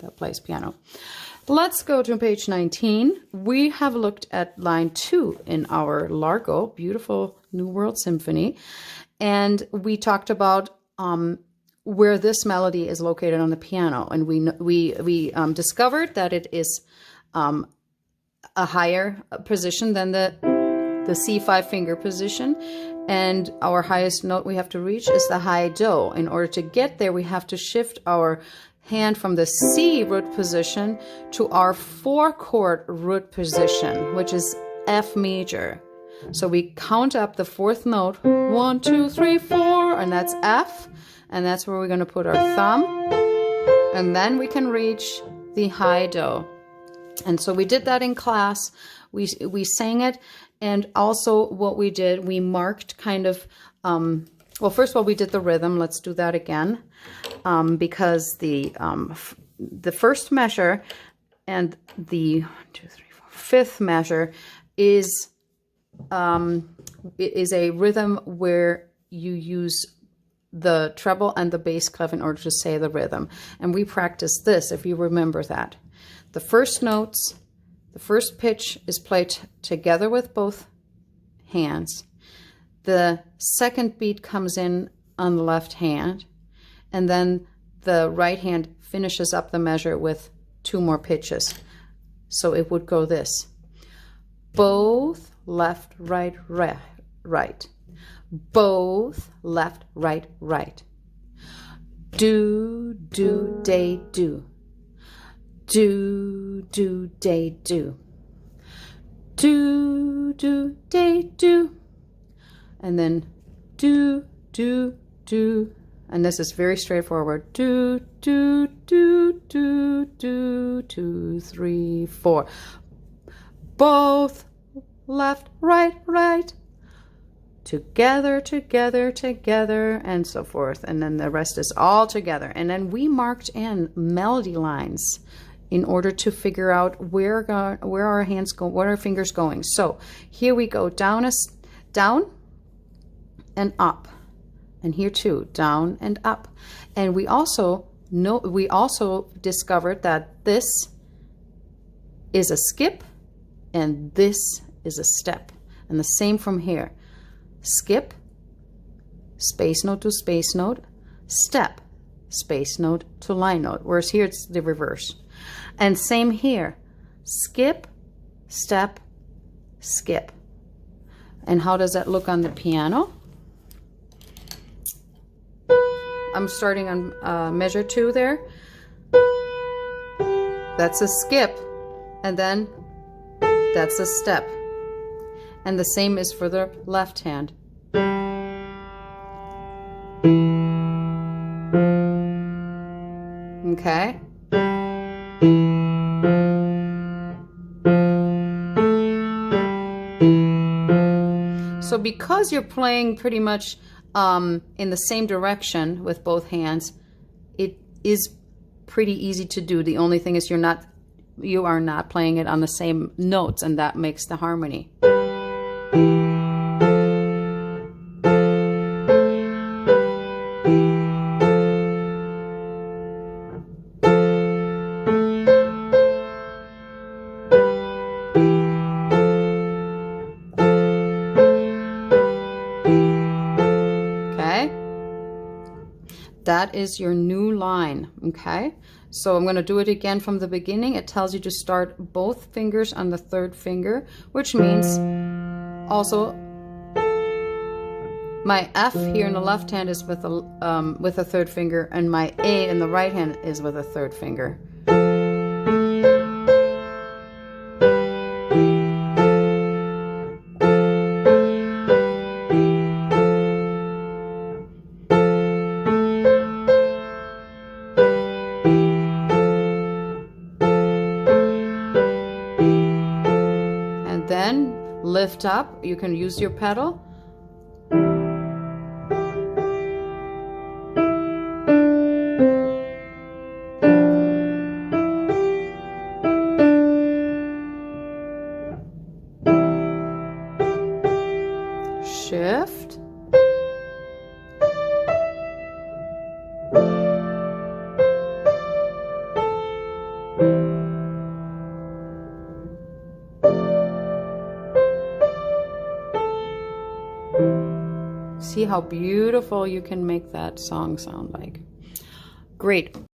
that plays piano. Let's go to page 19. We have looked at line 2 in our Largo, beautiful New World Symphony. And we talked about where this melody is located on the piano. And we discovered that it is a higher position than the C5 finger position. And our highest note we have to reach is the high do. In order to get there, we have to shift our hand from the C root position to our 4-chord root position, which is F major. So we count up the 4th note, 1, 2, 3, 4, and that's F, and that's where we're going to put our thumb, and then we can reach the high do. And so we did that in class. We sang it, and also what we did, we marked kind of, well, first of all, we did the rhythm. Let's do that again, because the first measure and the 1, 2, 3, 4, 5th measure is a rhythm where you use the treble and the bass clef in order to say the rhythm. And we practice this, if you remember that. The first notes, the first pitch is played together with both hands. The second beat comes in on the left hand, and then the right hand finishes up the measure with 2 more pitches. So it would go this. Both left, right, right, right. Both left, right, right. Do, do, day, do. Do, do, day, do. Do, do, day, do. And then do, do, do. And this is very straightforward. Do, do, do, do, do, 2, 3, 4. Both left, right, right. Together, together, together, and so forth. And then the rest is all together. And then we marked in melody lines in order to figure out where our hands go, what our fingers going. So here we go, down and up. And here too, down and up. And we also discovered that this is a skip and this is a step. And the same from here. Skip, space note to space note, step, space note to line note. Whereas here it's the reverse. And same here. Skip, step, skip. And how does that look on the piano? I'm starting on measure 2 there. That's a skip. And then that's a step. And the same is for the left hand. Okay. So because you're playing pretty much in the same direction with both hands, it is pretty easy to do. The only thing is you are not playing it on the same notes, and that makes the harmony. That is your new line, okay? So I'm going to do it again from the beginning. It tells you to start both fingers on the 3rd finger, which means also my F here in the left hand is with a 3rd finger, and my A in the right hand is with a 3rd finger. Lift up, you can use your pedal. Shift. See how beautiful you can make that song sound like. Great.